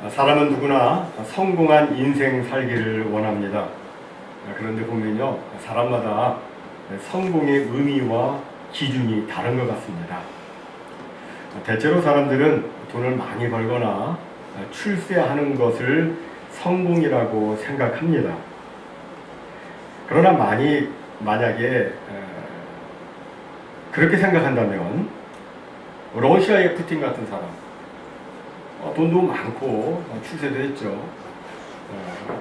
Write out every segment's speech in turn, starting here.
사람은 누구나 성공한 인생 살기를 원합니다. 그런데 보면요, 사람마다 성공의 의미와 기준이 다른 것 같습니다. 대체로 사람들은 돈을 많이 벌거나 출세하는 것을 성공이라고 생각합니다. 그러나 만약에 그렇게 생각한다면 러시아의 푸틴 같은 사람, 돈도 많고 출세도 했죠.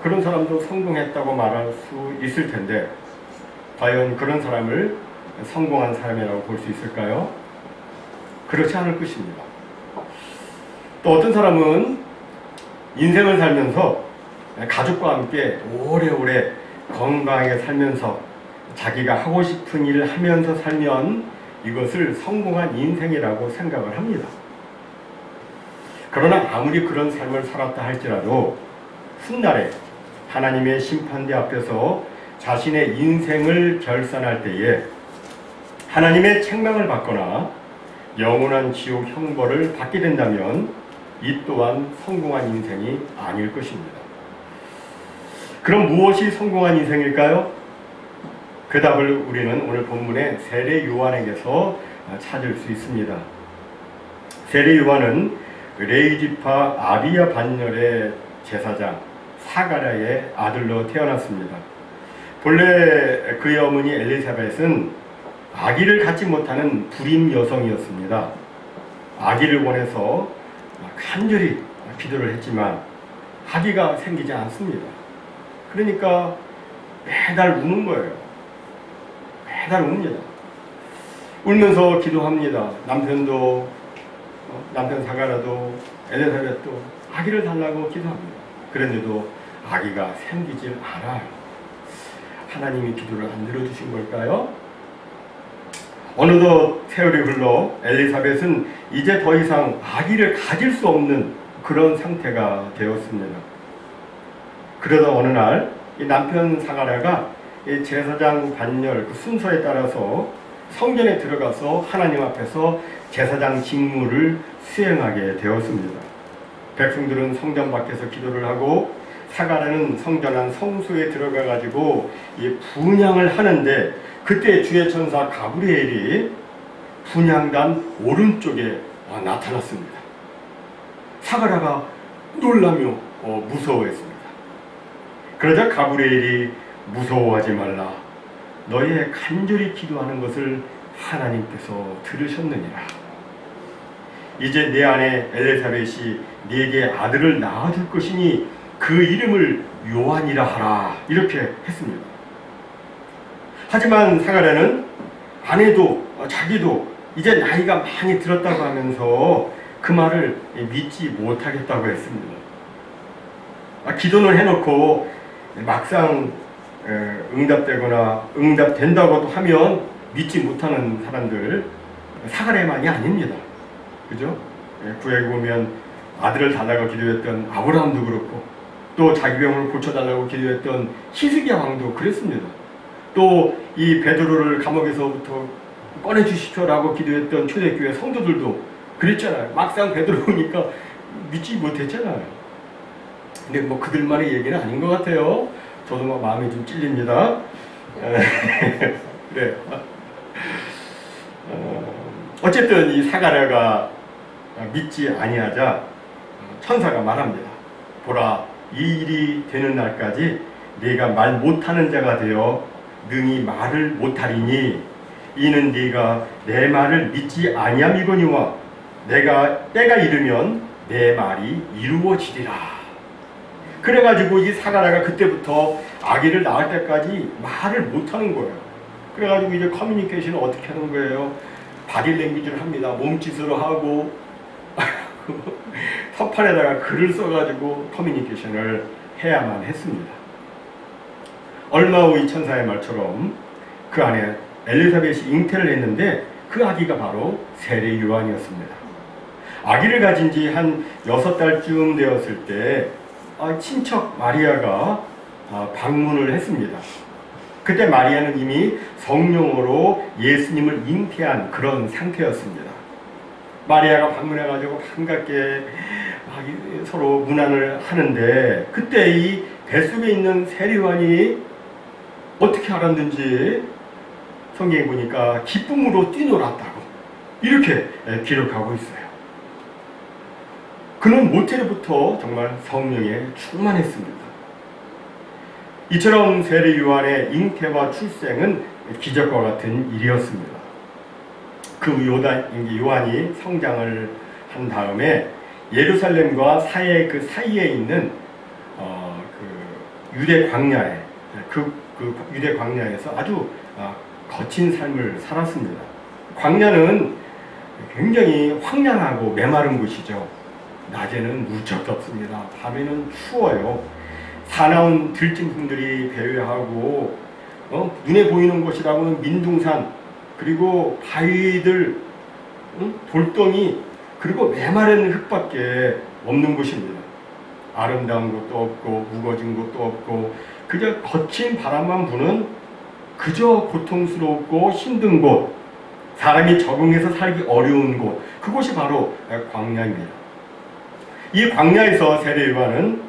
그런 사람도 성공했다고 말할 수 있을 텐데 과연 그런 사람을 성공한 사람이라고 볼 수 있을까요? 그렇지 않을 것입니다. 또 어떤 사람은 인생을 살면서 가족과 함께 오래오래 건강하게 살면서 자기가 하고 싶은 일을 하면서 살면 이것을 성공한 인생이라고 생각을 합니다. 그러나 아무리 그런 삶을 살았다 할지라도 훗날에 하나님의 심판대 앞에서 자신의 인생을 결산할 때에 하나님의 책망을 받거나 영원한 지옥 형벌을 받게 된다면 이 또한 성공한 인생이 아닐 것입니다. 그럼 무엇이 성공한 인생일까요? 그 답을 우리는 오늘 본문의 세례 요한에게서 찾을 수 있습니다. 세례 요한은 레이지파 아비야 반열의 제사장 사가랴의 아들로 태어났습니다. 본래 그의 어머니 엘리사벳은 아기를 갖지 못하는 불임 여성이었습니다. 아기를 원해서 간절히 기도를 했지만 아기가 생기지 않습니다. 그러니까 매달 우는 거예요. 매달 웁니다. 울면서 기도합니다. 남편 사가랴도 엘리사벳도 아기를 달라고 기도합니다. 그런데도 아기가 생기질 않아요. 하나님이 기도를 안 들어주신 걸까요? 어느덧 세월이 흘러 엘리사벳은 이제 더 이상 아기를 가질 수 없는 그런 상태가 되었습니다. 그러다 어느 날 이 남편 사가랴가 이 제사장 반열 그 순서에 따라서 성전에 들어가서 하나님 앞에서 제사장 직무를 수행하게 되었습니다. 백성들은 성전 밖에서 기도를 하고 사가랴는 성전 안 성소에 들어가 가지고 이 분향을 하는데 그때 주의 천사 가브리엘이 분향단 오른쪽에 나타났습니다. 사가랴가 놀라며 무서워했습니다. 그러자 가브리엘이 무서워하지 말라. 너의 간절히 기도하는 것을 하나님께서 들으셨느니라. 이제 내 아내 엘리사벳이 네게 아들을 낳아줄 것이니 그 이름을 요한이라 하라. 이렇게 했습니다. 하지만 사가랴는 아내도 자기도 이제 나이가 많이 들었다고 하면서 그 말을 믿지 못하겠다고 했습니다. 기도는 해놓고 막상 응답되거나 응답된다고도 하면 믿지 못하는 사람들 사가랴만이 아닙니다. 그죠? 구약에 보면 아들을 달라고 기도했던 아브라함도 그렇고 또 자기 병을 고쳐달라고 기도했던 히스기야 왕도 그랬습니다. 또 이 베드로를 감옥에서부터 꺼내주십시오라고 기도했던 초대교회 성도들도 그랬잖아요. 막상 베드로 오니까 믿지 못했잖아요. 근데 뭐 그들만의 얘기는 아닌 것 같아요. 저도 막 마음이 좀 찔립니다. 그래. 어쨌든 이 사가랴가 믿지 아니하자 천사가 말합니다. 보라, 이 일이 되는 날까지 네가 말 못하는 자가 되어 능히 말을 못하리니 이는 네가 내 말을 믿지 아니함이거니와 내가 때가 이르면 내 말이 이루어지리라. 그래가지고 이 사가랴가 그때부터 아기를 낳을 때까지 말을 못하는 거예요. 그래가지고 이제 커뮤니케이션을 어떻게 하는 거예요? 바디랭귀지를 합니다. 몸짓으로 하고 서판에다가 글을 써가지고 커뮤니케이션을 해야만 했습니다. 얼마 후 이 천사의 말처럼 그 안에 엘리사벳이 잉태를 했는데 그 아기가 바로 세례 요한이었습니다. 아기를 가진 지 한 6달쯤 되었을 때 친척 마리아가 방문을 했습니다. 그때 마리아는 이미 성령으로 예수님을 잉태한 그런 상태였습니다. 마리아가 방문해가지고 반갑게 서로 문안을 하는데 그때 이 뱃속에 있는 세리요한이 어떻게 알았는지 성경에 보니까 기쁨으로 뛰놀았다고 이렇게 기록하고 있어요. 그는 모태로부터 정말 성령에 충만했습니다. 이처럼 세례 요한의 잉태와 출생은 기적과 같은 일이었습니다. 그 요한이 성장을 한 다음에 예루살렘과 그 사이에 있는 그 유대 광야에 그 유대 광야에서 아주 거친 삶을 살았습니다. 광야는 굉장히 황량하고 메마른 곳이죠. 낮에는 무척 덥습니다. 밤에는 추워요. 사나운 들짐승들이 배회하고 눈에 보이는 곳이라고는 민둥산 그리고 바위들 돌덩이 그리고 메마른 흙밖에 없는 곳입니다. 아름다운 곳도 없고 묵어진 곳도 없고 그저 거친 바람만 부는 그저 고통스럽고 힘든 곳, 사람이 적응해서 살기 어려운 곳, 그곳이 바로 광야입니다. 이 광야에서 세례 요한은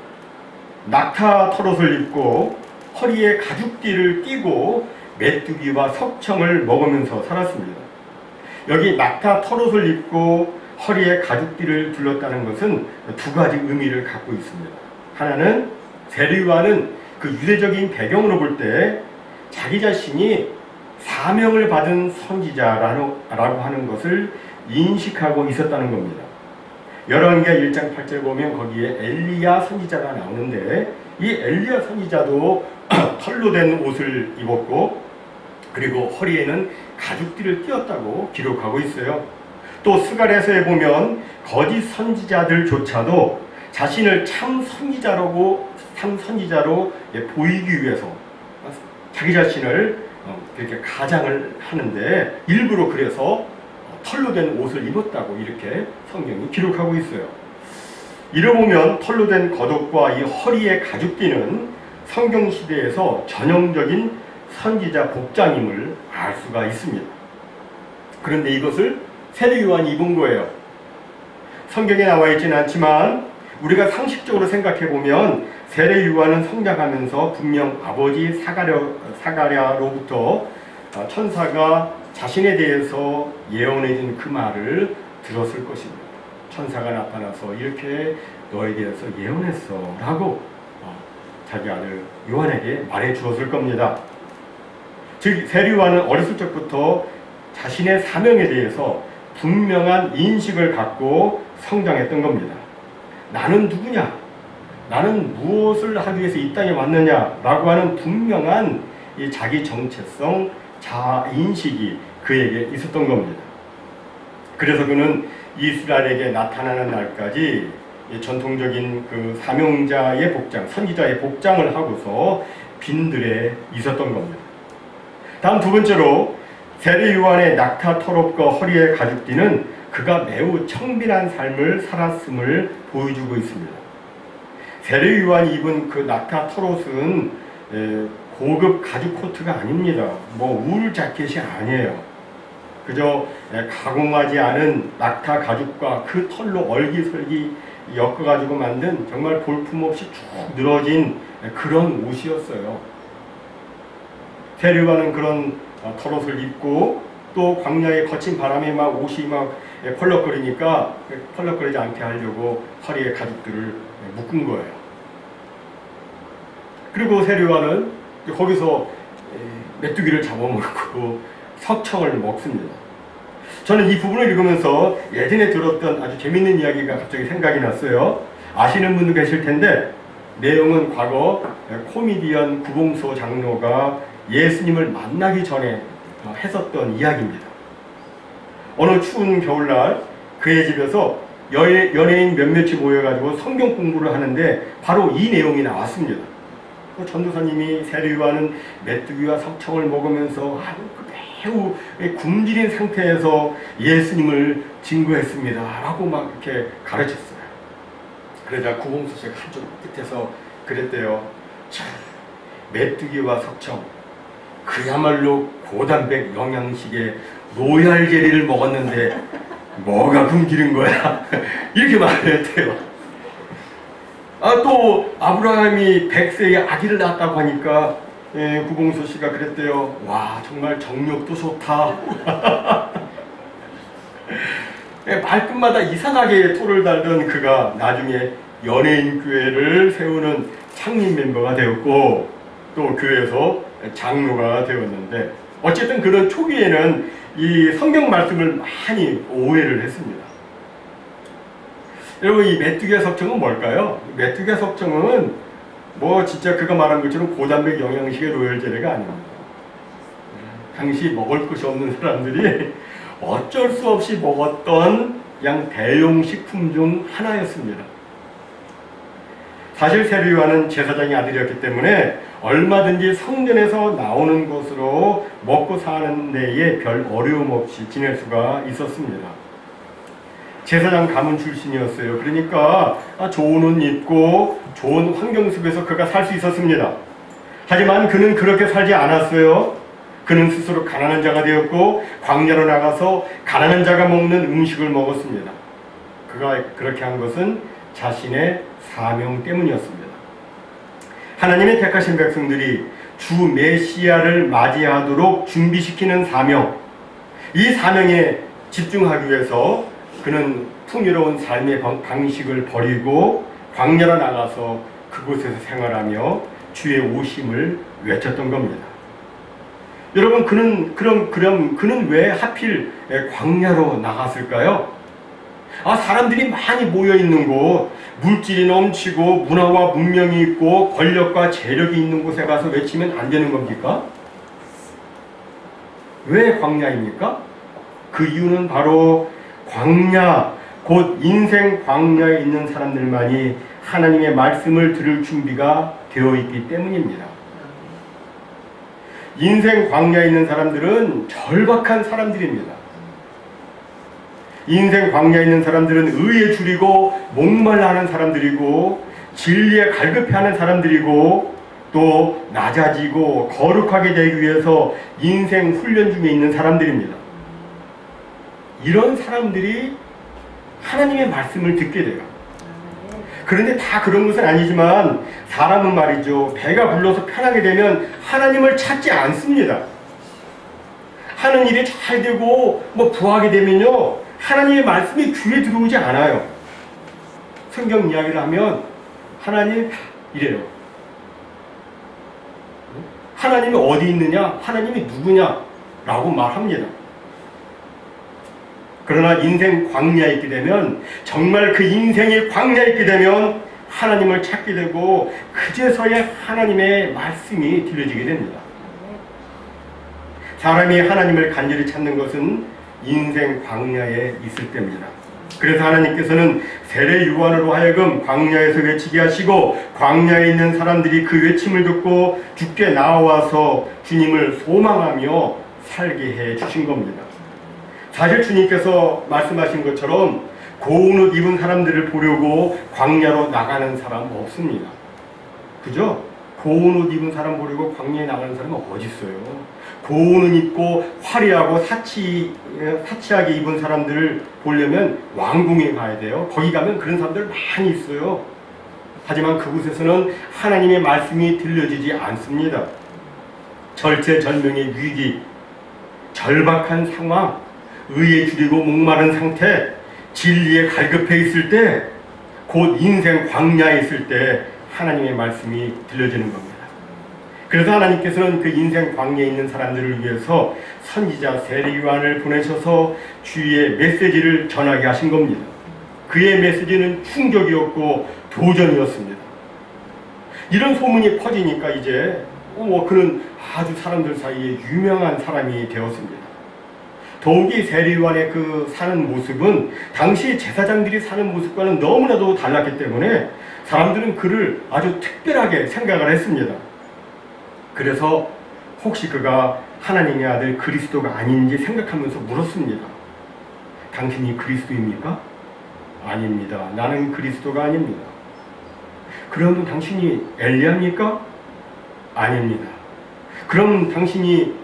낙타 털옷을 입고 허리에 가죽띠를 띠고 메뚜기와 석청을 먹으면서 살았습니다. 여기 낙타 털옷을 입고 허리에 가죽띠를 둘렀다는 것은 두 가지 의미를 갖고 있습니다. 하나는 세례 요한은 그 유대적인 배경으로 볼 때 자기 자신이 사명을 받은 선지자라고 하는 것을 인식하고 있었다는 겁니다. 열왕기하 1장 8절 보면 거기에 엘리야 선지자가 나오는데 이 엘리야 선지자도 털로 된 옷을 입었고 그리고 허리에는 가죽띠를 띄었다고 기록하고 있어요. 또 스가랴서에 보면 거짓 선지자들조차도 자신을 참 선지자로 보이기 위해서 자기 자신을 이렇게 가장을 하는데 일부러 그래서 털로 된 옷을 입었다고 이렇게 성경이 기록하고 있어요. 이를 보면 털로 된 겉옷과 이 허리에 가죽띠는 성경시대에서 전형적인 선지자 복장임을 알 수가 있습니다. 그런데 이것을 세례 요한이 입은 거예요. 성경에 나와 있지는 않지만 우리가 상식적으로 생각해 보면 세례 요한은 성장하면서 분명 아버지 사가랴로부터 천사가 자신에 대해서 예언해 준 그 말을 들었을 것입니다. 천사가 나타나서 이렇게 너에 대해서 예언했어 라고 자기 아들 요한에게 말해 주었을 겁니다. 즉 세례 요한은 어렸을 적부터 자신의 사명에 대해서 분명한 인식을 갖고 성장했던 겁니다. 나는 누구냐? 나는 무엇을 하기 위해서 이 땅에 왔느냐? 라고 하는 분명한 이 자기 정체성, 자아인식이 그에게 있었던 겁니다. 그래서 그는 이스라엘에게 나타나는 날까지 전통적인 그 사명자의 복장, 선지자의 복장을 하고서 빈들에 있었던 겁니다. 다음 두 번째로 세례 요한의 낙타 털옷과 허리에 가죽띠는 그가 매우 청빈한 삶을 살았음을 보여주고 있습니다. 세례 요한이 입은 그 낙타 털옷은 고급 가죽 코트가 아닙니다. 울 자켓이 아니에요. 그저 가공하지 않은 낙타 가죽과 그 털로 얼기설기 엮어가지고 만든 정말 볼품없이 쭉 늘어진 그런 옷이었어요. 세례 요한은 그런 털옷을 입고 또 광야의 거친 바람에 막 옷이 막 펄럭거리니까 펄럭거리지 않게 하려고 허리에 가죽들을 묶은 거예요. 그리고 세례 요한은 거기서 메뚜기를 잡아먹고 석청을 먹습니다. 저는 이 부분을 읽으면서 예전에 들었던 아주 재밌는 이야기가 갑자기 생각이 났어요. 아시는 분도 계실 텐데 내용은 과거 코미디언 구봉소 장로가 예수님을 만나기 전에 했었던 이야기입니다. 어느 추운 겨울날 그의 집에서 연예인 몇몇이 모여가지고 성경 공부를 하는데 바로 이 내용이 나왔습니다. 전도사님이 세례 요한은 메뚜기와 석청을 먹으면서 매우 굶주린 상태에서 예수님을 증거했습니다 라고 막 이렇게 가르쳤어요. 그러자 구봉소식 한쪽 끝에서 그랬대요. 참, 메뚜기와 석청 그야말로 고단백 영양식의 로얄 젤리를 먹었는데 뭐가 굶기는 거야? 이렇게 말을 했대요. 또 아브라함이 100세에 아기를 낳았다고 하니까 구봉수 씨가 그랬대요. 와, 정말 정력도 좋다. 말끝마다 이상하게 토를 달던 그가 나중에 연예인 교회를 세우는 창립 멤버가 되었고 또 교회에서 장로가 되었는데, 어쨌든 그런 초기에는 이 성경 말씀을 많이 오해를 했습니다. 여러분, 이 메뚜기의 석정은 뭘까요? 메뚜기의 석정은 뭐 진짜 그가 말한 것처럼 고단백 영양식의 로열제례가 아닙니다. 당시 먹을 것이 없는 사람들이 어쩔 수 없이 먹었던 그냥 대용식품 중 하나였습니다. 사실 세례요한은 제사장의 아들이었기 때문에 얼마든지 성전에서 나오는 것으로 먹고 사는 데에 별 어려움 없이 지낼 수가 있었습니다. 제사장 가문 출신이었어요. 그러니까 좋은 옷 입고 좋은 환경 속에서 그가 살 수 있었습니다. 하지만 그는 그렇게 살지 않았어요. 그는 스스로 가난한 자가 되었고 광야로 나가서 가난한 자가 먹는 음식을 먹었습니다. 그가 그렇게 한 것은 자신의 사명 때문이었습니다. 하나님의 택하신 백성들이 주 메시아를 맞이하도록 준비시키는 사명, 이 사명에 집중하기 위해서 그는 풍요로운 삶의 방식을 버리고 광야로 나가서 그곳에서 생활하며 주의 오심을 외쳤던 겁니다. 여러분, 그는 왜 하필 광야로 나갔을까요? 사람들이 많이 모여있는 곳, 물질이 넘치고 문화와 문명이 있고 권력과 재력이 있는 곳에 가서 외치면 안 되는 겁니까? 왜 광야입니까? 그 이유는 바로 광야, 곧 인생 광야에 있는 사람들만이 하나님의 말씀을 들을 준비가 되어 있기 때문입니다. 인생 광야에 있는 사람들은 절박한 사람들입니다. 인생 광야에 있는 사람들은 의에 줄이고 목말라 하는 사람들이고 진리에 갈급해하는 사람들이고 또 낮아지고 거룩하게 되기 위해서 인생 훈련 중에 있는 사람들입니다. 이런 사람들이 하나님의 말씀을 듣게 돼요. 그런데 다 그런 것은 아니지만 사람은 말이죠, 배가 불러서 편하게 되면 하나님을 찾지 않습니다. 하는 일이 잘 되고 부하게 되면요, 하나님의 말씀이 귀에 들어오지 않아요. 성경 이야기를 하면 하나님 이래요. 하나님이 어디 있느냐? 하나님이 누구냐? 라고 말합니다. 그러나 인생 광야에 있게 되면, 정말 그 인생의 광야에 있게 되면 하나님을 찾게 되고 그제서야 하나님의 말씀이 들려지게 됩니다. 사람이 하나님을 간절히 찾는 것은 인생 광야에 있을 때입니다. 그래서 하나님께서는 세례 요한으로 하여금 광야에서 외치게 하시고 광야에 있는 사람들이 그 외침을 듣고 주께 나와서 주님을 소망하며 살게 해 주신 겁니다. 사실 주님께서 말씀하신 것처럼 고운 옷 입은 사람들을 보려고 광야로 나가는 사람 없습니다. 그죠? 고운 옷 입은 사람 보려고 광야에 나가는 사람은 어디 있어요? 고운 옷 입고 화려하고 사치하게 입은 사람들을 보려면 왕궁에 가야 돼요. 거기 가면 그런 사람들 많이 있어요. 하지만 그곳에서는 하나님의 말씀이 들려지지 않습니다. 절체절명의 위기, 절박한 상황, 의에 줄이고 목마른 상태, 진리에 갈급해 있을 때, 곧 인생 광야에 있을 때 하나님의 말씀이 들려지는 겁니다. 그래서 하나님께서는 그 인생 광야에 있는 사람들을 위해서 선지자 세례 요한을 보내셔서 주의 메시지를 전하게 하신 겁니다. 그의 메시지는 충격이었고 도전이었습니다. 이런 소문이 퍼지니까 이제 그는 아주 사람들 사이에 유명한 사람이 되었습니다. 더욱이 세례 요한의 그 사는 모습은 당시 제사장들이 사는 모습과는 너무나도 달랐기 때문에 사람들은 그를 아주 특별하게 생각을 했습니다. 그래서 혹시 그가 하나님의 아들 그리스도가 아닌지 생각하면서 물었습니다. 당신이 그리스도입니까? 아닙니다. 나는 그리스도가 아닙니다. 그러면 당신이 엘리야입니까? 아닙니다. 그럼 당신이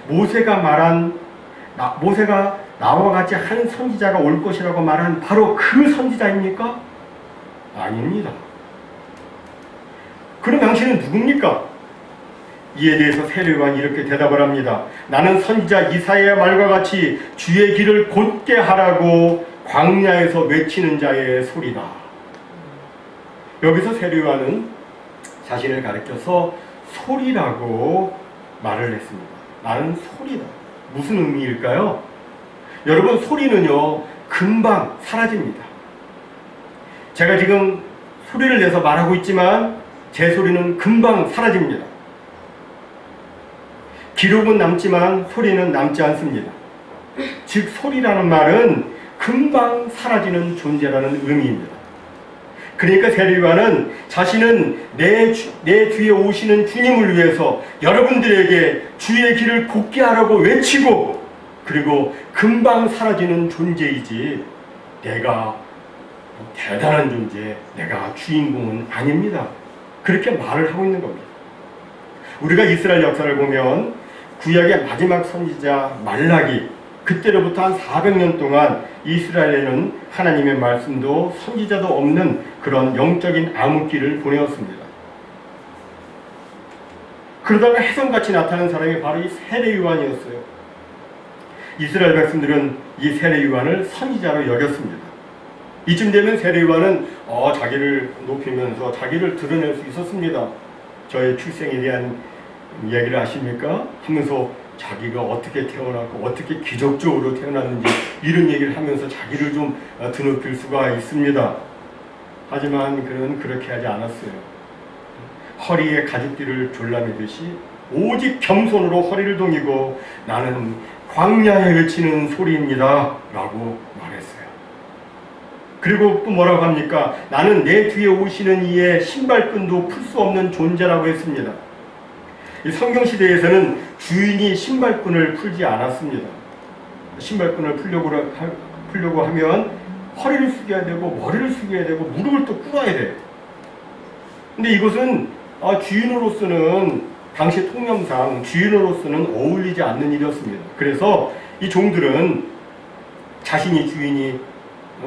모세가 나와 같이 한 선지자가 올 것이라고 말한 바로 그 선지자입니까? 아닙니다. 그럼 당신은 누굽니까? 이에 대해서 세례요한이 이렇게 대답을 합니다. 나는 선지자 이사야의 말과 같이 주의 길을 곧게 하라고 광야에서 외치는 자의 소리다. 여기서 세례요한은 자신을 가리켜서 소리라고 말을 했습니다. 나는 소리다. 무슨 의미일까요? 여러분, 소리는요 금방 사라집니다. 제가 지금 소리를 내서 말하고 있지만 제 소리는 금방 사라집니다. 기록은 남지만 소리는 남지 않습니다. 즉 소리라는 말은 금방 사라지는 존재라는 의미입니다. 그러니까 세례요한은 자신은 내 뒤에 오시는 주님을 위해서 여러분들에게 주의 길을 곧게 하라고 외치고, 그리고 금방 사라지는 존재이지 내가 대단한 존재, 내가 주인공은 아닙니다. 그렇게 말을 하고 있는 겁니다. 우리가 이스라엘 역사를 보면 구약의 마지막 선지자 말라기, 그때로부터 한 400년 동안 이스라엘에는 하나님의 말씀도 선지자도 없는 그런 영적인 암흑기를 보내었습니다. 그러다가 혜성같이 나타난 사람이 바로 이 세례요한이었어요. 이스라엘 백성들은 이 세례요한을 선지자로 여겼습니다. 이쯤 되면 세례요한은 자기를 높이면서 자기를 드러낼 수 있었습니다. 저의 출생에 대한 이야기를 아십니까? 하면서 자기가 어떻게 태어났고 어떻게 기적적으로 태어났는지 이런 얘기를 하면서 자기를 좀 드높일 수가 있습니다. 하지만 그는 그렇게 하지 않았어요. 허리에 가죽띠를 졸라매듯이 오직 겸손으로 허리를 동이고 나는 광야에 외치는 소리입니다 라고 말했어요. 그리고 또 뭐라고 합니까? 나는 내 뒤에 오시는 이의 신발끈도 풀 수 없는 존재라고 했습니다. 이 성경시대에서는 주인이 신발끈을 풀지 않았습니다. 신발끈을 풀려고 하면 허리를 숙여야 되고 머리를 숙여야 되고 무릎을 또 꿇어야 돼요. 근데 이것은 주인으로서는 당시 통념상 주인으로서는 어울리지 않는 일이었습니다. 그래서 이 종들은 자신이 주인이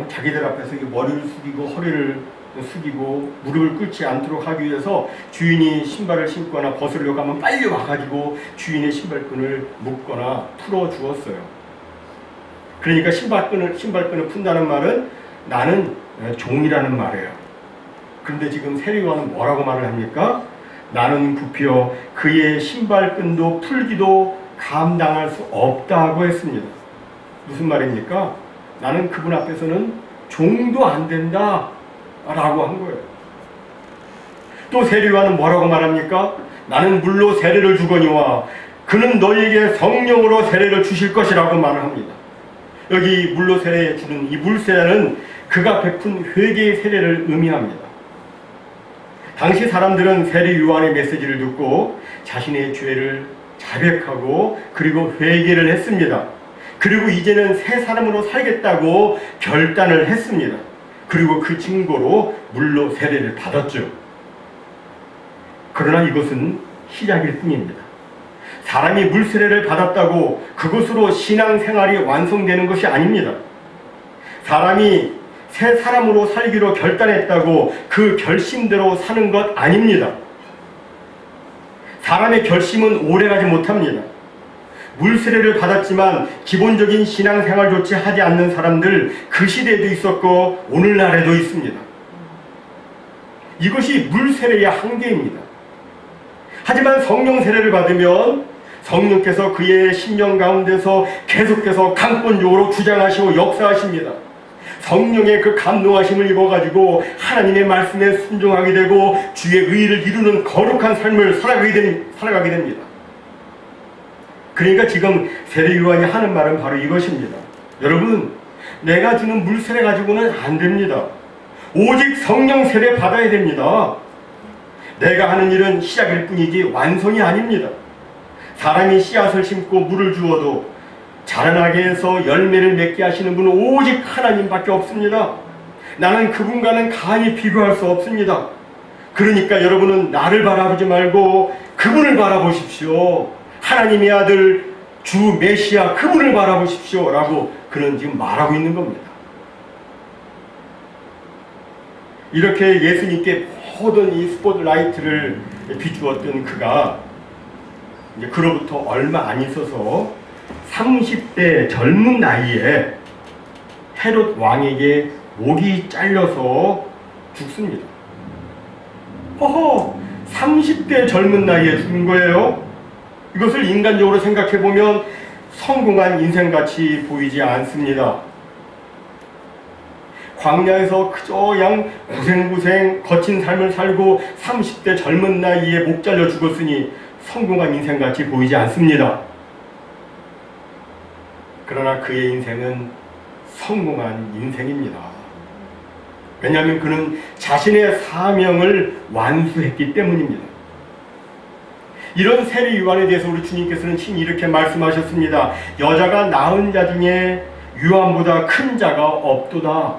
자기들 앞에서 머리를 숙이고 허리를 숙이고 무릎을 꿇지 않도록 하기 위해서 주인이 신발을 신거나 벗으려고 하면 빨리 와가지고 주인의 신발끈을 묶거나 풀어 주었어요. 그러니까 신발끈을 푼다는 말은 나는 종이라는 말이에요. 그런데 지금 세례요한은 뭐라고 말을 합니까? 나는 굽혀 그의 신발끈도 풀기도 감당할 수 없다고 했습니다. 무슨 말입니까? 나는 그분 앞에서는 종도 안 된다 라고 한 거예요. 또 세례요한은 뭐라고 말합니까? 나는 물로 세례를 주거니와 그는 너희에게 성령으로 세례를 주실 것이라고 말을 합니다. 여기 물로 세례 주는 이 물세례는 그가 베푼 회개의 세례를 의미합니다. 당시 사람들은 세례요한의 메시지를 듣고 자신의 죄를 자백하고 그리고 회개를 했습니다. 그리고 이제는 새 사람으로 살겠다고 결단을 했습니다. 그리고 그 증거로 물로 세례를 받았죠. 그러나 이것은 시작일 뿐입니다. 사람이 물 세례를 받았다고 그것으로 신앙생활이 완성되는 것이 아닙니다. 사람이 새 사람으로 살기로 결단했다고 그 결심대로 사는 것 아닙니다. 사람의 결심은 오래가지 못합니다. 물 세례를 받았지만 기본적인 신앙생활조차 하지 않는 사람들 그 시대에도 있었고 오늘날에도 있습니다. 이것이 물 세례의 한계입니다. 하지만 성령 세례를 받으면 성령께서 그의 심령 가운데서 계속해서 강권적으로 주장하시고 역사하십니다. 성령의 그 감동하심을 입어가지고 하나님의 말씀에 순종하게 되고 주의 의를 이루는 거룩한 삶을 살아가게 됩니다. 그러니까 지금 세례요한이 하는 말은 바로 이것입니다. 여러분, 내가 주는 물 세례 가지고는 안 됩니다. 오직 성령 세례 받아야 됩니다. 내가 하는 일은 시작일 뿐이지 완성이 아닙니다. 사람이 씨앗을 심고 물을 주어도 자라나게 해서 열매를 맺게 하시는 분은 오직 하나님밖에 없습니다. 나는 그분과는 감히 비교할 수 없습니다. 그러니까 여러분은 나를 바라보지 말고 그분을 바라보십시오. 하나님의 아들 주 메시아 그분을 바라보십시오 라고 그는 지금 말하고 있는 겁니다. 이렇게 예수님께 모든 이 스포트라이트를 비추었던 그가 이제 그로부터 얼마 안 있어서 30대 젊은 나이에 헤롯 왕에게 목이 잘려서 죽습니다. 허허, 30대 젊은 나이에 죽은 거예요. 이것을 인간적으로 생각해보면 성공한 인생같이 보이지 않습니다. 광야에서 그저 그냥 고생고생 거친 삶을 살고 30대 젊은 나이에 목 잘려 죽었으니 성공한 인생같이 보이지 않습니다. 그러나 그의 인생은 성공한 인생입니다. 왜냐하면 그는 자신의 사명을 완수했기 때문입니다. 이런 세례 요한에 대해서 우리 주님께서는 친히 이렇게 말씀하셨습니다. 여자가 낳은 자 중에 요한보다 큰 자가 없도다.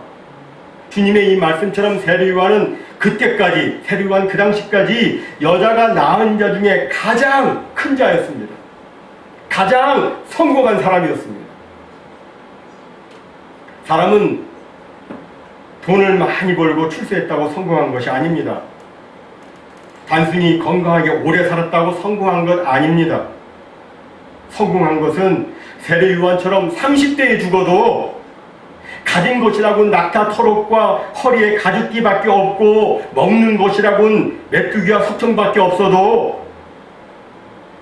주님의 이 말씀처럼 세례 요한은 그때까지, 세례 요한 그 당시까지 여자가 낳은 자 중에 가장 큰 자였습니다. 가장 성공한 사람이었습니다. 사람은 돈을 많이 벌고 출세했다고 성공한 것이 아닙니다. 단순히 건강하게 오래 살았다고 성공한 것 아닙니다. 성공한 것은 세례 요한처럼 30대에 죽어도 가진 것이라고는 낙타 털옷과 허리에 가죽띠밖에 없고 먹는 것이라고는 메뚜기와 석청밖에 없어도,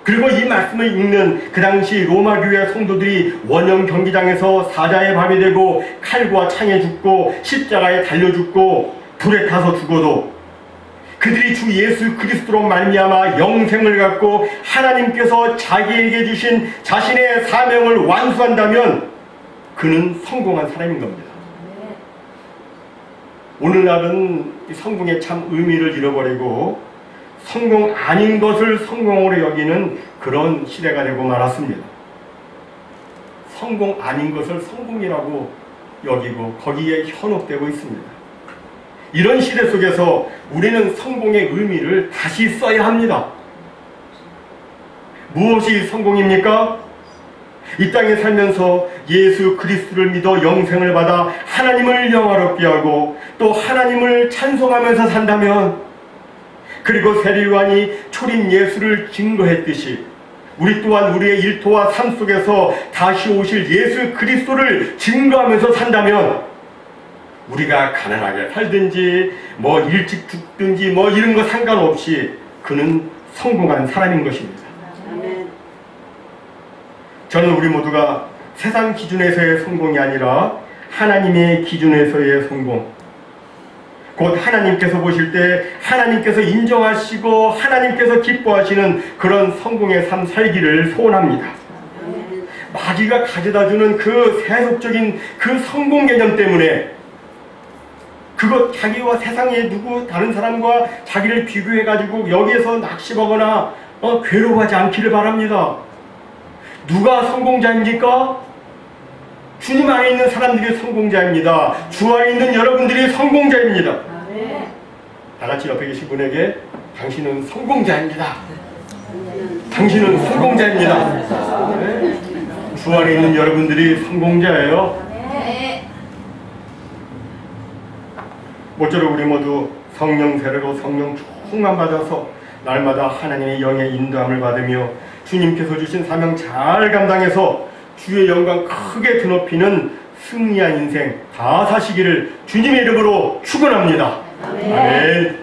그리고 이 말씀을 읽는 그 당시 로마 교회 성도들이 원형 경기장에서 사자의 밤이 되고 칼과 창에 죽고 십자가에 달려 죽고 불에 타서 죽어도 그들이 주 예수 그리스도로 말미암아 영생을 갖고 하나님께서 자기에게 주신 자신의 사명을 완수한다면 그는 성공한 사람인 겁니다. 오늘날은 이 성공의 참 의미를 잃어버리고 성공 아닌 것을 성공으로 여기는 그런 시대가 되고 말았습니다. 성공 아닌 것을 성공이라고 여기고 거기에 현혹되고 있습니다. 이런 시대 속에서 우리는 성공의 의미를 다시 써야 합니다. 무엇이 성공입니까? 이 땅에 살면서 예수 그리스도를 믿어 영생을 받아 하나님을 영화롭게 하고 또 하나님을 찬송하면서 산다면, 그리고 세례 요한이 초림 예수를 증거했듯이 우리 또한 우리의 일터와 삶 속에서 다시 오실 예수 그리스도를 증거하면서 산다면, 우리가 가난하게 살든지 뭐 일찍 죽든지 뭐 이런 거 상관없이 그는 성공한 사람인 것입니다. 저는 우리 모두가 세상 기준에서의 성공이 아니라 하나님의 기준에서의 성공, 곧 하나님께서 보실 때 하나님께서 인정하시고 하나님께서 기뻐하시는 그런 성공의 삶 살기를 소원합니다. 마귀가 가져다주는 그 세속적인 그 성공 개념 때문에 그것 자기와 세상에 누구 다른 사람과 자기를 비교해가지고 여기에서 낙심하거나 괴로워하지 않기를 바랍니다. 누가 성공자입니까? 주님 안에 있는 사람들이 성공자입니다. 주 안에 있는 여러분들이 성공자입니다. 다같이 옆에 계신 분에게 당신은 성공자입니다. 당신은 성공자입니다. 네. 주 안에 있는 여러분들이 성공자예요. 모쪼록 우리 모두 성령 세례로 성령 충만 받아서 날마다 하나님의 영의 인도함을 받으며 주님께서 주신 사명 잘 감당해서 주의 영광 크게 드높이는 승리한 인생 다 사시기를 주님의 이름으로 축원합니다. 아멘.